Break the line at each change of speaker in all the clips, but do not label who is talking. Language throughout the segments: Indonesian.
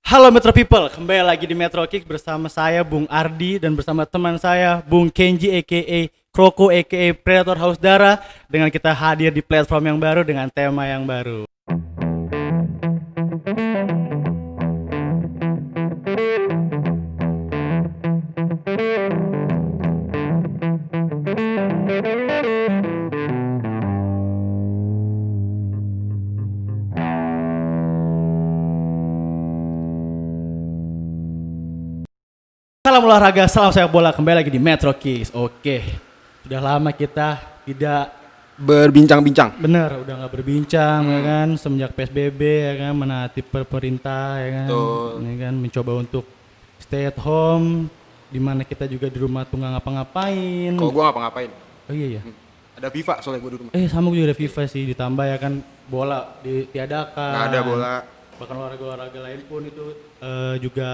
Halo Metro People, kembali lagi di Metro Kick bersama saya Bung Ardi dan bersama teman saya Bung Kenji aka Kroko aka Predator Haus Darah dengan kita hadir di platform yang baru dengan tema yang baru. Salam olahraga, salam sepak bola, kembali lagi di Metro Kicks. Oke, sudah lama kita tidak
Berbincang-bincang.
benar, udah nggak berbincang ya kan semenjak PSBB ya kan menaati pemerintah ya kan,
Betul.
ini kan mencoba untuk stay at home, di mana kita juga di rumah tuh nggak ngapa-ngapain.
Kalau gue ngapa-ngapain.
Oh iya ya.
Ada FIFA soalnya gue di rumah.
Sama gue juga ada FIFA sih, ditambah ya kan bola ditiadakan.
Nggak ada bola.
Bahkan olahraga-olahraga lain pun itu juga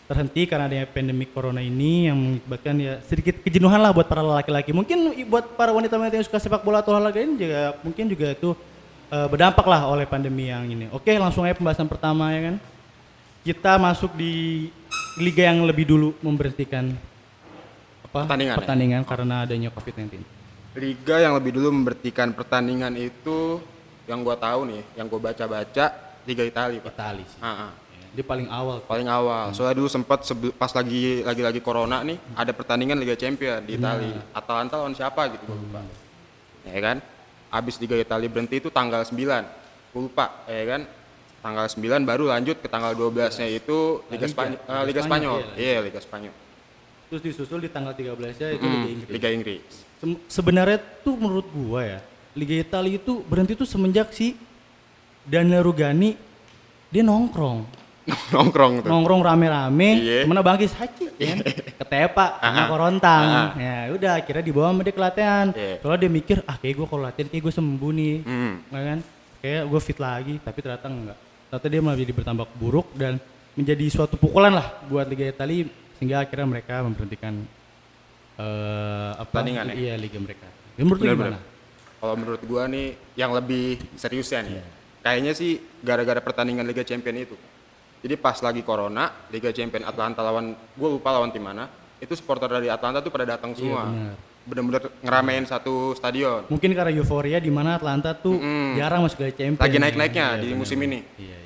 terhenti karena adanya pandemi corona ini yang mengakibatkan ya sedikit kejenuhan lah buat para laki-laki. Mungkin buat para wanita-wanita yang suka sepak bola atau olahraga ini juga mungkin juga itu berdampak lah oleh pandemi yang ini. Oke, langsung aja pembahasan pertama ya kan. Kita masuk di liga yang lebih dulu memberhentikan pertandingan karena adanya COVID-19.
Liga yang lebih dulu memberhentikan pertandingan itu yang gue tahu nih, yang gue baca-baca Liga Italia, Pak.
Itali sih.
Ah, ah.
Dia paling awal.
Paling awal. Soalnya dulu sempat pas lagi corona nih, ada pertandingan Liga Champions di Italia. Atalanta lawan siapa gitu gue lupa. Ya kan? Abis Liga Italia berhenti itu tanggal 9. Gue lupa, ya kan? Tanggal 9 baru lanjut ke tanggal 12-nya itu Liga Spanyol. Iya, Liga Spanyol.
Terus disusul di tanggal 13-nya itu Liga Inggris.
Liga Inggris.
Sebenarnya tuh menurut gua ya, Liga Italia itu berhenti tuh semenjak si Daniel Rugani dia nongkrong
Nongkrong tuh.
rame-rame,
Iya.
mana Bangkis Haci kan, ketepak sama Korontang. Ya udah akhirnya dibawa sama dia ke latihan.
Iya.
Soalnya dia mikir, kayak gua kalau latihan kayak gua sembuh nih.
Hmm.
Ya kan? Kayak gua fit lagi, tapi ternyata enggak. Ternyata dia malah jadi bertambah buruk dan menjadi suatu pukulan lah buat Liga Italia sehingga akhirnya mereka memberhentikan
Pertandingan ya?
Iya, liga mereka. Ya, menurut lu
Bener-bener.
gimana?
Kalau menurut gua nih yang lebih seriusnya nih, kayaknya sih gara-gara pertandingan Liga Champions itu. Jadi pas lagi corona, Liga Champions Atlanta lawan, gua lupa lawan tim mana, itu supporter dari Atlanta tuh pada datang semua.
bener.
Bener-bener ngeramein satu stadion.
Mungkin karena euforia di mana Atlanta tuh jarang masuk Liga Champions.
Lagi naik-naiknya
Iya,
di
bener.
musim ini.
Iya.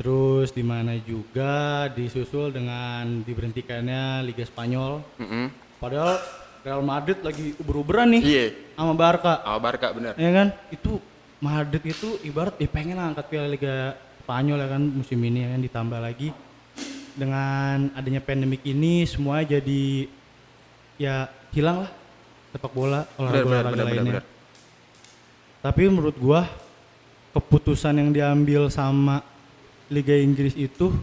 Terus di mana juga disusul dengan diberhentikannya Liga Spanyol.
Mm-mm.
Padahal Real Madrid lagi uber-uberan nih
Iya,
sama Barca.
sama Barca bener.
Ya kan? Itu Madrid itu ibarat pengen angkat Piala Liga Spanyol ya kan musim ini ya kan, ditambah lagi dengan adanya pandemik ini semua jadi ya hilang lah sepak bola olahraga lainnya.
Bener.
Tapi menurut gua keputusan yang diambil sama Liga Inggris itu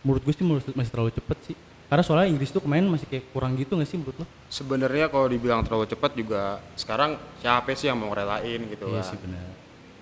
menurut gue sih masih terlalu cepet sih. Karena soalnya Inggris tuh kemarin masih kayak kurang gitu nggak sih menurut lo?
Sebenarnya kalau dibilang terlalu cepat juga sekarang siapa sih yang mau ngerelain gitu
Iya
kan.
sih benar.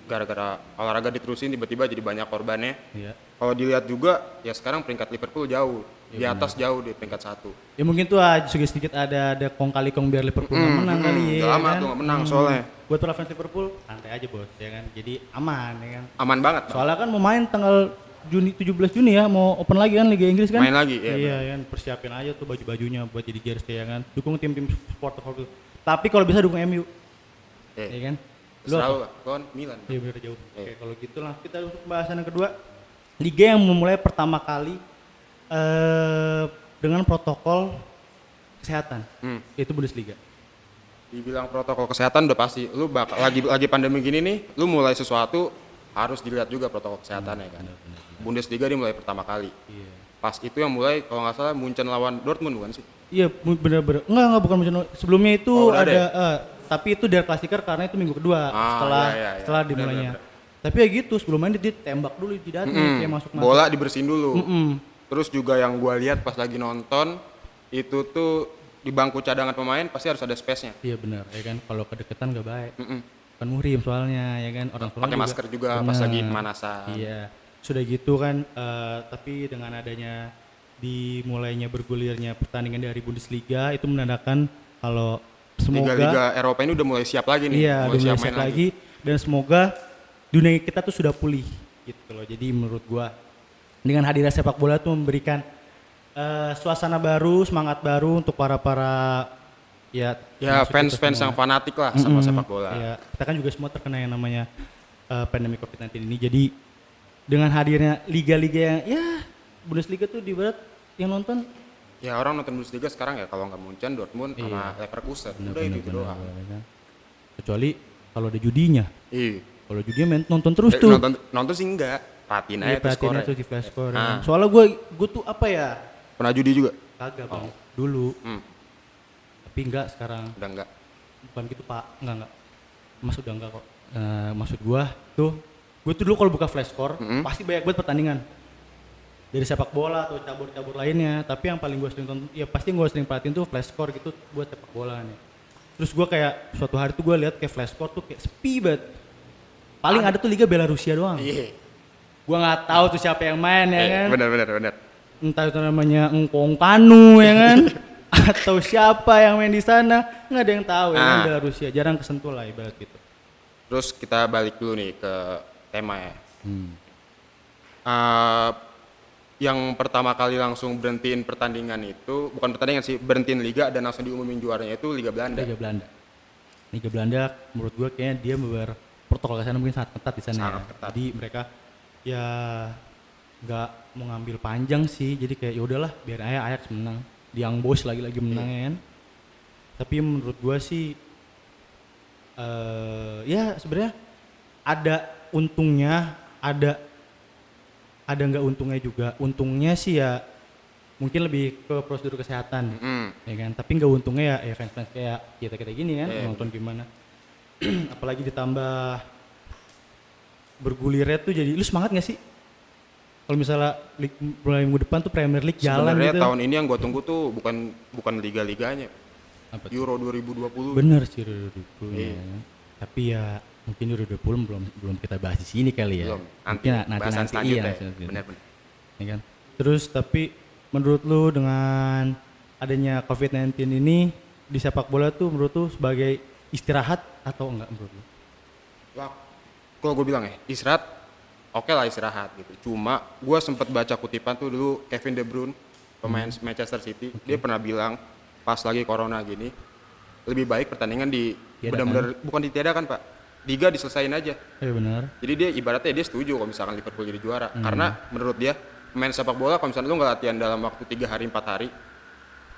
Gara-gara olahraga diterusin tiba-tiba jadi banyak korbannya.
Iya.
Kalau dilihat juga ya sekarang peringkat Liverpool jauh, di atas jauh di peringkat 1.
Ya mungkin tuh juga sedikit ada kong kali kong biar Liverpool nggak menang kali ya.
Udah lama
kan?
tuh nggak menang soalnya.
Buat para fans Liverpool santai aja bos ya kan. Jadi aman ya kan.
Aman banget. Bang.
Soalnya kan mau main tanggal 17 Juni ya, mau open lagi kan Liga Inggris kan?
Main lagi, iya,
Iya kan, persiapin aja tuh baju-bajunya buat jadi jersey ya kan. Dukung tim-tim sport Liverpool. Tapi kalau bisa dukung MU.
Eh,
Ya kan? Lu
Terserah
apa?
lu lah, gua kan Milan.
Iya bener jauh.
Iya.
Oke, kalau gitu lah kita untuk pembahasan yang kedua. Liga yang memulai pertama kali dengan protokol kesehatan, yaitu Bundesliga.
Dibilang protokol kesehatan udah pasti. Lu bakal lagi pandemi gini nih, lu mulai sesuatu harus dilihat juga protokol kesehatannya kan. Bundesliga dia mulai pertama kali.
Iya.
Pas itu yang mulai kalau nggak salah Munchen lawan Dortmund bukan sih?
Iya bener-bener. Enggak bukan musim sebelumnya itu
Oh, udah
ada tapi itu Der Klassiker karena itu minggu kedua
iya.
setelah dimulainya. Tapi ya gitu sebelumnya dia tembak dulu di dada kayak masuk.
Bola dibersihin dulu.
Mm-mm.
Terus juga yang gua lihat pas lagi nonton itu tuh di bangku cadangan pemain pasti harus ada space-nya.
Iya benar, ya kan kalau kedeketan gak baik.
Mm-mm.
Kan muhrim soalnya ya kan orang tua
Pakai masker juga pas
bener.
lagi pemanasan.
Iya, sudah gitu kan. Tapi dengan adanya dimulainya bergulirnya pertandingan dari Bundesliga itu menandakan kalau semoga
Liga-liga Eropa ini udah mulai siap lagi nih.
iya udah mulai
main
siap lagi dan semoga dunia kita tuh sudah pulih gitu loh. Jadi menurut gua dengan hadirnya sepak bola tuh memberikan suasana baru, semangat baru untuk para ya termasuk kita
fans-fans
semua.
yang fanatik lah sama sepak bola.
Ya, kita kan juga semua terkena yang namanya pandemi COVID-19 ini. Jadi dengan hadirnya liga-liga yang ya Bundesliga tuh di barat yang nonton
Ya orang nonton Bundesliga sekarang ya kalau nggak Munchen, Dortmund sama Leverkusen. Udah itu doang.
bener. Kecuali kalau ada judinya.
Iya.
Kalau judinya nonton terus tuh.
Nonton sih enggak. Perhatiin aja tuh
Perhatiinnya
skornya.
tuh di flash score.
Ah.
Soalnya gue tuh apa ya?
Pernah judi juga?
Kagak bang. Dulu. Tapi enggak sekarang.
Udah enggak.
Bukan gitu pak. Enggak. Mas udah enggak kok. Maksud gue tuh dulu kalau buka flash score pasti banyak banget pertandingan. Dari sepak bola atau cabur-cabur lainnya. Tapi yang paling gue sering tonton, ya pasti gue sering perhatiin tuh flash score gitu buat sepak bola nih. Terus gue kayak suatu hari tuh gue lihat kayak flash score tuh kayak sepi banget. Paling ada tuh Liga Belarusia doang.
Iya.
Gue nggak tahu tuh siapa yang main ya kan.
Bener.
Entah itu namanya Ngkong Kanu ya kan. Atau siapa yang main di sana, nggak ada yang tahu ya kan. Belarusia jarang kesentuh lah ibarat gitu.
Terus kita balik dulu nih ke tema ya. Yang pertama kali langsung berhentiin pertandingan itu, bukan pertandingan sih, berhentiin liga dan langsung diumumin juaranya itu Liga Belanda.
Liga Belanda menurut gue kayaknya dia protokol kesehatan mungkin sangat ketat di sana.
Sangat ketat.
Jadi mereka ya nggak mau ngambil panjang sih. Jadi kayak ya udahlah biar Ajax menang. Young Boys lagi menang ya kan. Tapi menurut gue sih ya sebenarnya ada untungnya, ada nggak untungnya juga. Untungnya sih ya mungkin lebih ke prosedur kesehatan, ya kan. Tapi nggak untungnya ya fans kayak kita gini kan, nonton gimana. Apalagi ditambah bergulirnya tuh jadi lu semangat nggak sih? Kalau misalnya mulai minggu depan tuh Premier League jalan
Sebenarnya
gitu.
tahun ini yang gue tunggu tuh bukan liga-liganya.
Apa tuh?
Euro 2020.
Bener sih Euro 2020.
Iya.
Ya. Tapi ya mungkin Euro 2020 belum kita bahas di sini kali ya.
Belum.
Mungkin
Bahasan selanjutnya.
nanti.
Bener.
Ya kan? Terus tapi menurut lu dengan adanya COVID-19 ini di sepak bola tuh menurut lu sebagai istirahat atau enggak menurut lu?
Wah, kalau gue bilang ya istirahat, oke lah istirahat gitu. Cuma gue sempat baca kutipan tuh dulu Kevin De Bruyne, pemain Manchester City, dia pernah bilang pas lagi corona gini, lebih baik pertandingan benar-benar bukan ditiadakan pak, liga diselesain aja.
Iya benar.
Jadi dia ibaratnya dia setuju kalau misalkan Liverpool jadi juara, karena menurut dia main sepak bola kalau misalnya lu nggak latihan dalam waktu 3 hari 4 hari,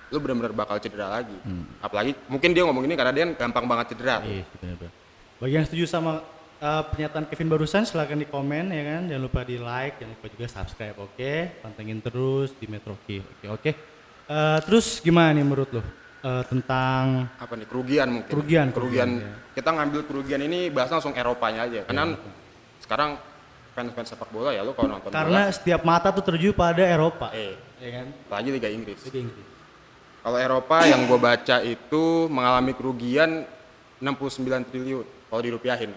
lu benar-benar bakal cedera lagi. Apalagi mungkin dia ngomong ini karena dia gampang banget cedera.
Iya benar. Bagi yang setuju sama pernyataan Kevin barusan silahkan di komen ya kan, jangan lupa di like, jangan lupa juga subscribe, oke? Pantengin terus di Metro Q, oke. Terus gimana nih menurut lo tentang
Apa nih kerugian mungkin?
Kerugian, ya.
Kita ngambil kerugian ini bahas langsung Eropanya aja, karena sekarang fans sepak bola ya lu kalau nonton
karena
bola,
setiap mata tuh tertuju pada Eropa, ya kan?
apalagi Liga Inggris.
Liga Inggris.
Kalau Eropa yang gue baca itu mengalami kerugian 69 triliun kalau dirupiahin.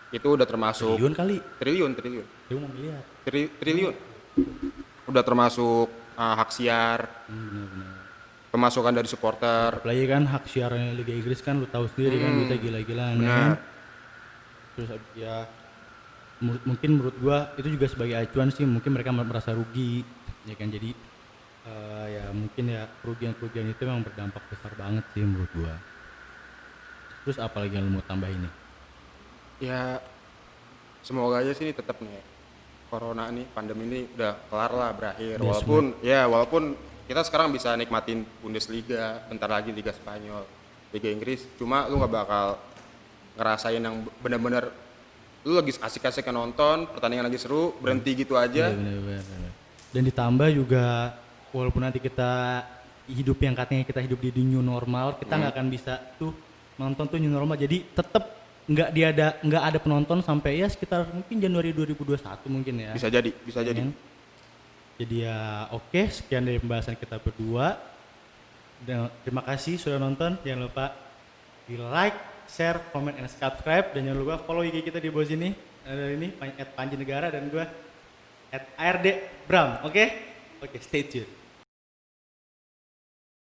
Itu udah termasuk
Triliun kali.
triliun.
Dia mau miliar.
Triliun. Udah termasuk hak siar,
Benar.
pemasukan dari supporter.
Apalagi kan hak siarannya Liga Inggris kan lu tahu sendiri kan duitnya gila-gilaan ya kan? Terus ya mungkin menurut gua itu juga sebagai acuan sih, mungkin mereka merasa rugi ya kan. Jadi ya mungkin ya kerugian itu memang berdampak besar banget sih menurut gua. Terus apa lagi yang lu mau tambah ini?
Ya semoga aja sih ini tetap nih corona nih, pandemi ini udah kelar lah, berakhir. Walaupun kita sekarang bisa nikmatin Bundesliga, bentar lagi Liga Spanyol, Liga Inggris, cuma lu nggak bakal ngerasain yang benar-benar lu lagi asik-asik nonton pertandingan lagi seru berhenti gitu aja.
Bener. Dan ditambah juga walaupun nanti kita katanya kita hidup di new normal, kita nggak akan bisa tuh nonton tuh new normal, jadi tetap nggak ada penonton sampai ya sekitar mungkin Januari 2021 mungkin ya.
Bisa jadi.
Jadi ya oke, sekian dari pembahasan kita berdua. Dan terima kasih sudah nonton. Jangan lupa di like, share, comment, and subscribe. Dan jangan lupa follow IG kita di bawah sini. Ada ini @panji negara dan gue @ardbram. Oke, stay tune.